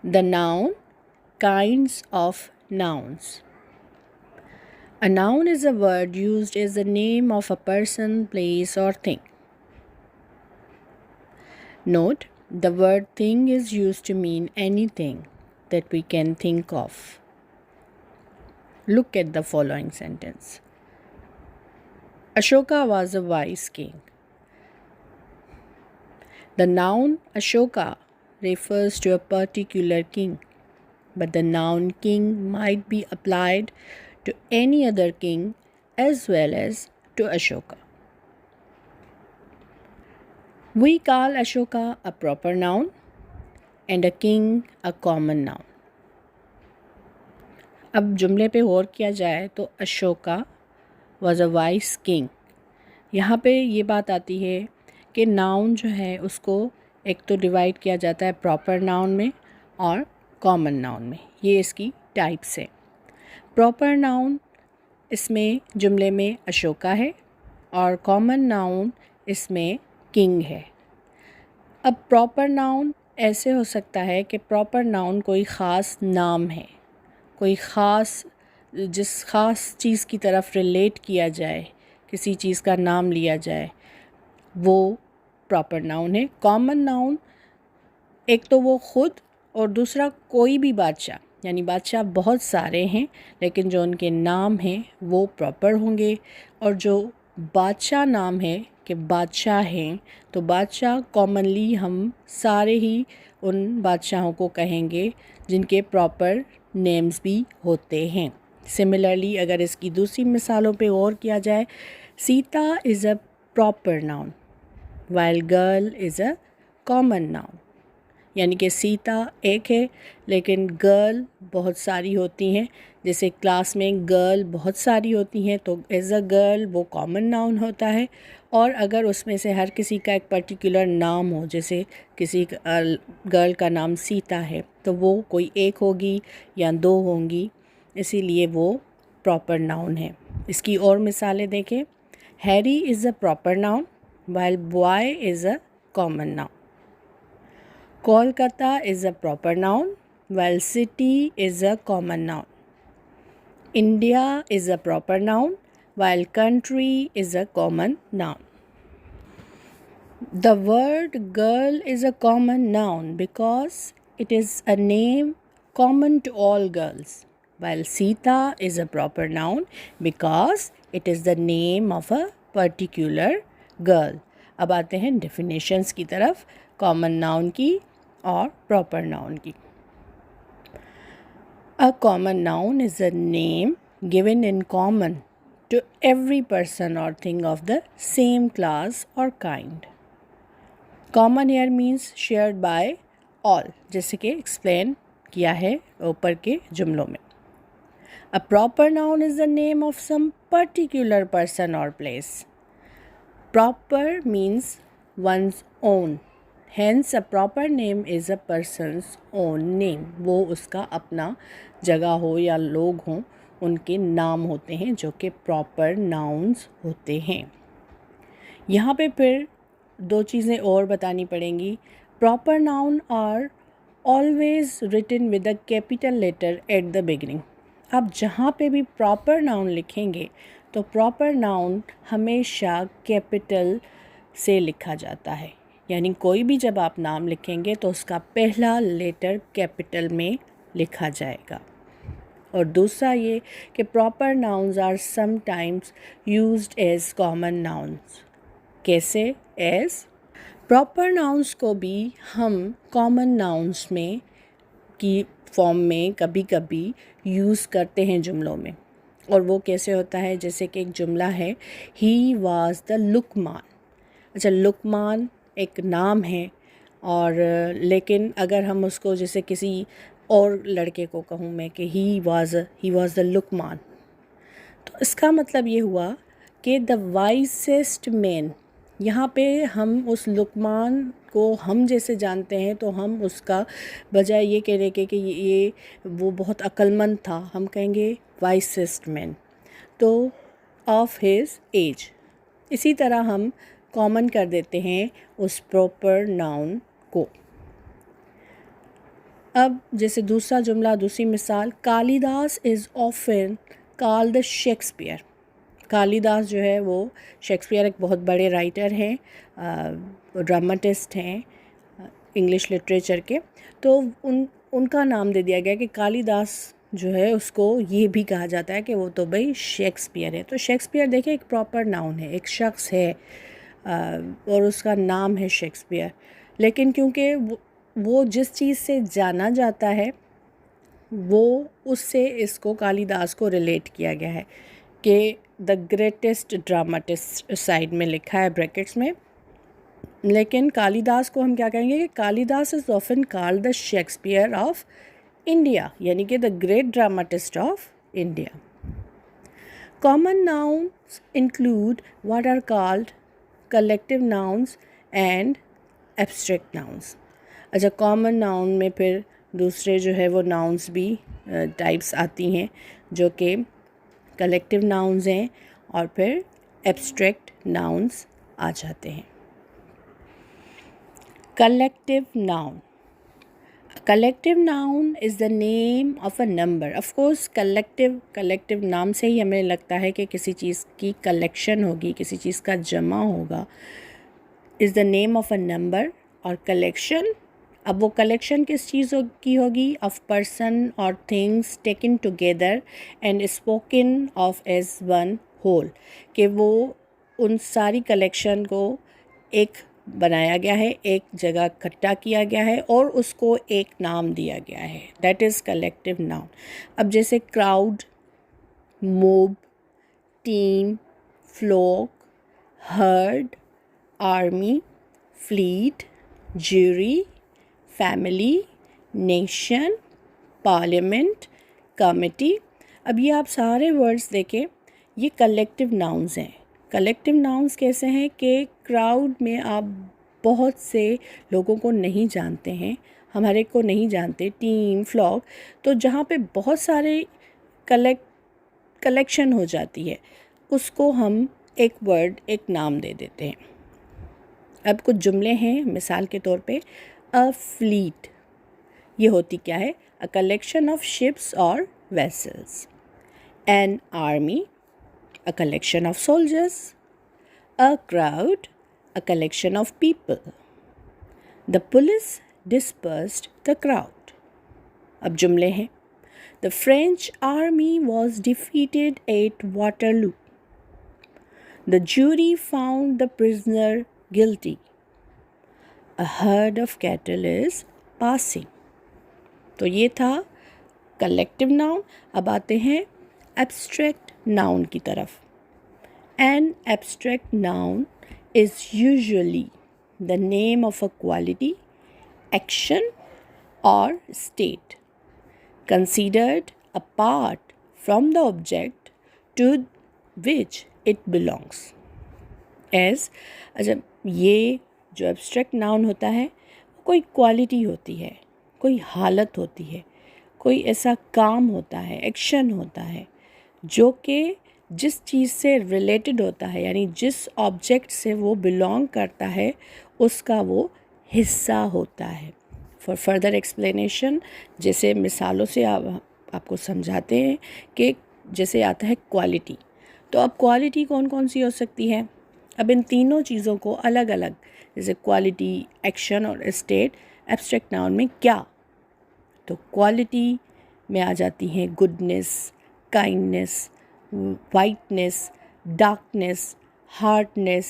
The noun, kinds of nouns. A noun is a word used as the name of a person, place, or thing. Note, the word thing is used to mean anything that we can think of. Look at the following sentence. Ashoka was a wise king. The noun Ashoka refers to a particular king, but the noun king might be applied to any other king as well as to Ashoka. We call Ashoka a proper noun and a king a common noun. अब जुमले पे गौर किया जाए तो Ashoka was a vice king, यहाँ पे ये बात आती है कि नाउन जो है उसको एक तो डिवाइड किया जाता है प्रॉपर नाउन में और कॉमन नाउन में. ये इसकी टाइप्स है. प्रॉपर नाउन इसमें जुमले में अशोका है और कॉमन नाउन इसमें किंग है. अब प्रॉपर नाउन ऐसे हो सकता है कि प्रॉपर नाउन कोई ख़ास नाम है, कोई ख़ास जिस ख़ास चीज़ की तरफ रिलेट किया जाए, किसी चीज़ का नाम लिया जाए, वो प्रॉपर नाउन है. कॉमन नाउन एक तो वो ख़ुद और दूसरा कोई भी बादशाह, यानी बादशाह बहुत सारे हैं लेकिन जो उनके नाम हैं वो प्रॉपर होंगे. और जो बादशाह नाम है कि बादशाह हैं तो बादशाह कॉमनली हम सारे ही उन बादशाहों को कहेंगे जिनके प्रॉपर नेम्स भी होते हैं. सिमिलरली अगर इसकी दूसरी मिसालों पे गौर किया जाए, Sita is a proper noun while girl is a common noun. यानी कि सीता एक है लेकिन गर्ल बहुत सारी होती हैं. जैसे क्लास में गर्ल बहुत सारी होती हैं तो एज अ गर्ल वो कॉमन नाउन होता है. और अगर उसमें से हर किसी का एक पर्टिकुलर नाम हो, जैसे किसी गर्ल का नाम सीता है तो वो कोई एक होगी या दो होंगी, इसीलिए वो प्रॉपर नाउन है. इसकी और मिसालें देखें. Harry is a proper noun while boy is a common noun. Kolkata is a proper noun while city is a common noun. India is a proper noun while country is a common noun. The word girl is a common noun because it is a name common to all girls, while Sita is a proper noun because it is the name of a particular girl. अब आते हैं definitions की तरफ, common noun की और proper noun की. A common noun is a name given in common to every person or thing of the same class or kind. Common here means shared by all, जैसे कि explain किया है ऊपर के जुमलों में. A proper noun is the name of some particular person or place. Proper means one's own. Hence a proper name is a person's own name. वो उसका अपना जगह हो या लोग हों उनके नाम होते हैं जो कि प्रॉपर नाउन्स होते हैं. यहाँ पे फिर दो चीज़ें और बतानी पड़ेंगी. Proper noun are always written with a capital letter at the beginning. आप जहाँ पे भी प्रॉपर नाउन लिखेंगे तो प्रॉपर नाउन हमेशा कैपिटल से लिखा जाता है. यानी कोई भी जब आप नाम लिखेंगे तो उसका पहला लेटर कैपिटल में लिखा जाएगा. और दूसरा ये कि proper nouns are sometimes used as common nouns. कैसे? एज प्रॉपर नाउन्स को भी हम कॉमन नाउन्स में की फॉर्म में कभी कभी यूज़ करते हैं जुमलों में. और वो कैसे होता है? जैसे कि एक जुमला है, ही वाज द लुकमान. अच्छा, लुकमान एक नाम है और लेकिन अगर हम उसको जैसे किसी और लड़के को कहूँ मैं कि ही वाज द लुकमान, तो इसका मतलब ये हुआ कि द वाइसेस्ट मैन. यहाँ पे हम उस लुकमान को हम जैसे जानते हैं तो हम उसका बजाय ये कहने के कि ये वो बहुत अक्लमंद था, हम कहेंगे वाइसेस्ट मैन, तो ऑफ हिज एज. इसी तरह हम कॉमन कर देते हैं उस प्रॉपर नाउन को. अब जैसे दूसरा जुमला, दूसरी मिसाल, Kalidas is often called the Shakespeare. Kalidas जो है वो शेक्सपियर एक बहुत बड़े राइटर हैं, ड्रामाटिस्ट हैं इंग्लिश लिटरेचर के। तो उनका नाम दे दिया गया कि कालिदास जो है उसको ये भी कहा जाता है कि वो तो भाई शेक्सपियर है। तो शेक्सपियर देखिए एक प्रॉपर नाउन है, एक शख्स है और उसका नाम है शेक्सपियर। लेकिन क्योंकि वो जिस चीज़ से जाना जाता है वो उससे इसको कालिदास को रिलेट किया गया है कि द ग्रेटेस्ट ड्रामाटिस्ट साइड में लिखा है ब्रैकेट्स में। लेकिन कालिदास को हम क्या कहेंगे कि Kalidas is often called the Shakespeare of India, यानी कि the great dramatist of India. Common nouns include what are called collective nouns and abstract nouns. अच्छा, कॉमन नाउन में फिर दूसरे जो है वो नाउन्स भी टाइप्स आती हैं जो कि कलेक्टिव नाउन्स हैं और फिर एब्स्ट्रैक्ट नाउन्स आ जाते हैं। Collective noun, collective noun is the name of a number. Of course collective नाम से ही हमें लगता है कि किसी चीज़ की कलेक्शन होगी, किसी चीज़ का जमा होगा। Is the name of a number और कलेक्शन, अब वो कलेक्शन किस चीज़ की होगी? ऑफ पर्सन और things taken together and spoken of as one whole, कि वो उन सारी कलेक्शन को एक बनाया गया है, एक जगह इकट्ठा किया गया है और उसको एक नाम दिया गया है। That is collective noun. अब जैसे crowd, mob, team, flock, herd, army, fleet, jury, family, nation, parliament, committee. अब ये आप सारे वर्ड्स देखें, ये कलेक्टिव नाउन्स हैं। कलेक्टिव नाउन्स कैसे हैं कि क्राउड में आप बहुत से लोगों को नहीं जानते हैं, हमारे को नहीं जानते, टीम, फ्लॉक, तो जहाँ पे बहुत सारे कलेक्शन हो जाती है उसको हम एक वर्ड, एक नाम दे देते हैं। अब कुछ जुमले हैं, मिसाल के तौर पे अ फ्लीट, ये होती क्या है? अ कलेक्शन ऑफ शिप्स और vessels. An army, a collection of soldiers. A crowd, a collection of people. The police dispersed the crowd. अब जुमले हैं, The French army was defeated at Waterloo. The jury found the prisoner guilty. A herd of cattle is passing. तो ये था collective noun. अब आते हैं abstract noun की तरफ। An abstract noun is usually the name of a quality, action, or state considered apart from the object to which it belongs. As अच्छा, ये जो एब्स्ट्रैक्ट नाउन होता है कोई क्वालिटी होती है, कोई हालत होती है, कोई ऐसा काम होता है, एक्शन होता है जो कि जिस चीज़ से रिलेटेड होता है, यानी जिस ऑब्जेक्ट से वो बिलोंग करता है उसका वो हिस्सा होता है। फॉर फर्दर एक्सप्लेनेशन, जैसे मिसालों से आपको समझाते हैं कि जैसे आता है क्वालिटी, तो अब क्वालिटी कौन कौन सी हो सकती है? अब इन तीनों चीज़ों को अलग अलग, जैसे क्वालिटी, एक्शन और स्टेट, एब्स्ट्रैक्ट नाउन में क्या, तो क्वालिटी में आ जाती हैं goodness, kindness, whiteness, darkness, hardness,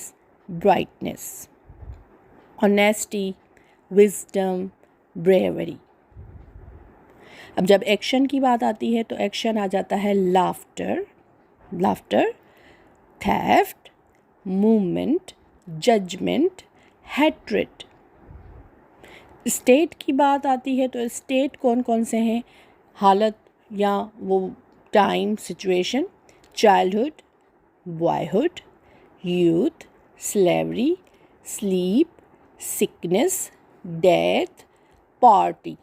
brightness, honesty, wisdom, bravery. अब जब एक्शन की बात आती है तो एक्शन आ जाता है laughter, theft, movement, judgement, hatred. State की बात आती है तो स्टेट कौन कौन से हैं? हालत या वो time, situation, childhood, boyhood, youth, slavery, sleep, sickness, death, poverty.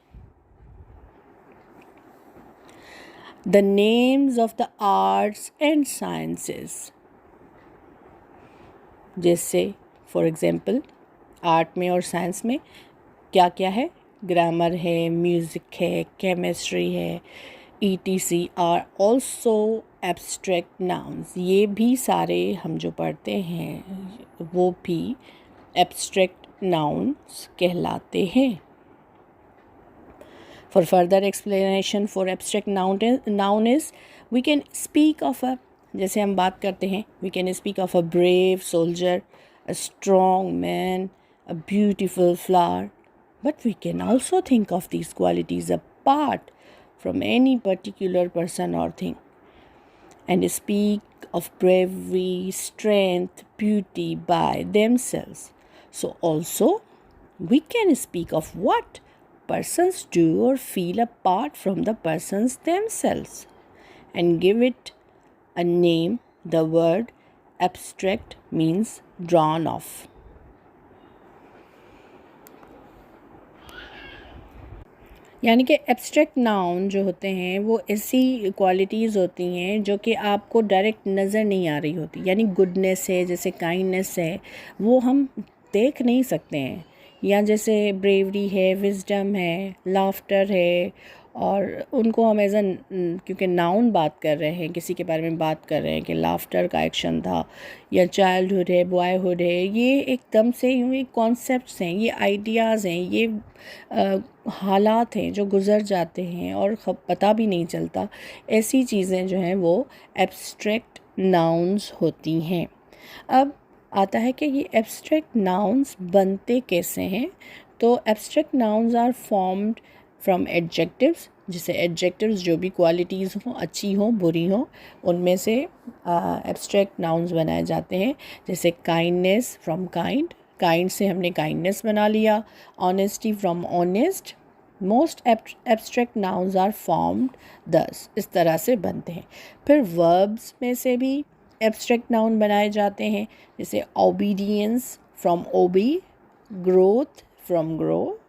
The names of the arts and sciences. जैसे फॉर एग्जाम्पल आर्ट में और साइंस में क्या क्या है? ग्रामर है, म्यूज़िक है, केमिस्ट्री है, ETC are also abstract nouns. ये भी सारे हम जो पढ़ते हैं वो भी एब्स्ट्रैक्ट नाउन्स कहलाते हैं। For further explanation for abstract noun is we can speak of a, जैसे हम बात करते हैं, we can speak of a brave soldier, a strong man, a beautiful flower, but we can also think of these qualities apart from any particular person or thing and speak of bravery, strength, beauty by themselves. So also we can speak of what persons do or feel apart from the persons themselves and give it a name. The word abstract means drawn off. यानी कि abstract noun जो होते हैं वो ऐसी qualities होती हैं जो कि आपको डायरेक्ट नज़र नहीं आ रही होती। यानी गुडनेस है, जैसे काइंडनेस है, वो हम देख नहीं सकते हैं, या जैसे ब्रेवरी है, विजडम है, लाफ्टर है, और उनको हम एज एन, क्योंकि नाउन बात कर रहे हैं, किसी के बारे में बात कर रहे हैं कि लाफ्टर का एक्शन था, या चाइल्डहुड है, बॉयहुड है, ये एकदम से यूँ ये कॉन्सेप्ट्स हैं, ये आइडियाज़ हैं, ये हालात हैं जो गुज़र जाते हैं और पता भी नहीं चलता। ऐसी चीज़ें जो हैं वो एब्स्ट्रैक्ट नाउन्स होती हैं। अब आता है कि ये एब्स्ट्रैक्ट नाउन्स बनते कैसे हैं। तो abstract nouns are formed from adjectives, जैसे एडजेक्टिव्स जो भी क्वालिटीज़ हों, अच्छी हों, बुरी हों, उनमें से एब्स्ट्रैक्ट नाउन्स बनाए जाते हैं। जैसे काइंडनेस फ्रॉम काइंड, काइंड से हमने काइंडनेस बना लिया। Honesty from honest. Most abstract nouns are formed thus, इस तरह से बनते हैं। फिर वर्ब्स में से भी एब्स्ट्रैक्ट नाउन बनाए जाते हैं, जैसे obedience from obey, growth from grow.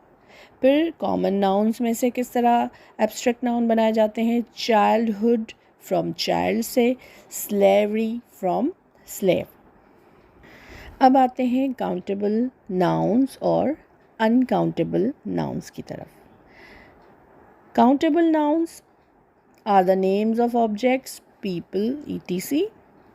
फिर कॉमन नाउन्स में से किस तरह एब्स्ट्रैक्ट नाउन बनाए जाते हैं, चाइल्डहुड फ्रॉम चाइल्ड से, स्लेवरी फ्रॉम स्लेव। अब आते हैं काउंटेबल नाउन्स और अनकाउंटेबल नाउन्स की तरफ। Countable nouns are the names of objects, people, etc.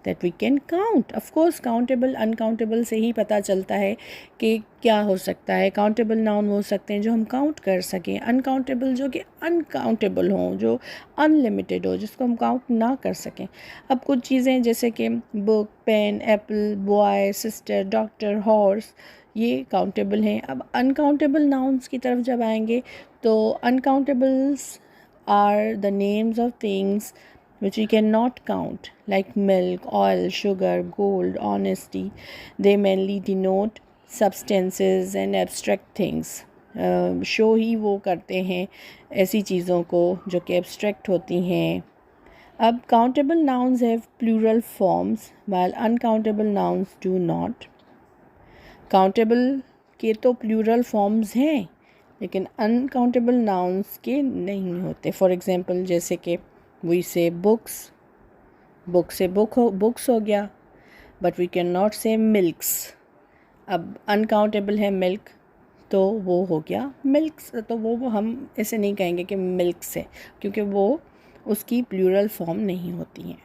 that we can count. Of course, countable, uncountable से ही पता चलता है कि क्या हो सकता है। काउंटेबल नाउन हो सकते हैं जो हम काउंट कर सकें, अनकाउंटेबल जो कि अनकाउंटेबल हों, जो अनलिमिटेड हो, जिसको हम काउंट ना कर सकें। अब कुछ चीज़ें जैसे कि book, pen, apple, boy, sister, doctor, horse, ये काउंटेबल हैं। अब अनकाउंटेबल नाउन्स की तरफ जब आएंगे तो uncountables are the names of things which we cannot count, like milk, oil, sugar, gold, honesty. They mainly denote substances and abstract things. Show ही वो करते हैं ऐसी चीज़ों को जो कि एब्स्ट्रैक्ट होती हैं। अब countable nouns have plural forms while uncountable nouns do not. countable के तो plural forms हैं लेकिन अनकाउंटेबल नाउन्स के नहीं होते। फॉर एग्ज़ाम्पल जैसे कि वी से बुक्स, बुक से बुक्स हो गया, बट वी कैन नॉट से मिल्क्स। अब अनकाउंटेबल है मिल्क, तो वो हो गया मिल्क्स, तो वो हम ऐसे नहीं कहेंगे कि मिल्क से, क्योंकि वो उसकी प्लूरल फॉर्म नहीं होती हैं।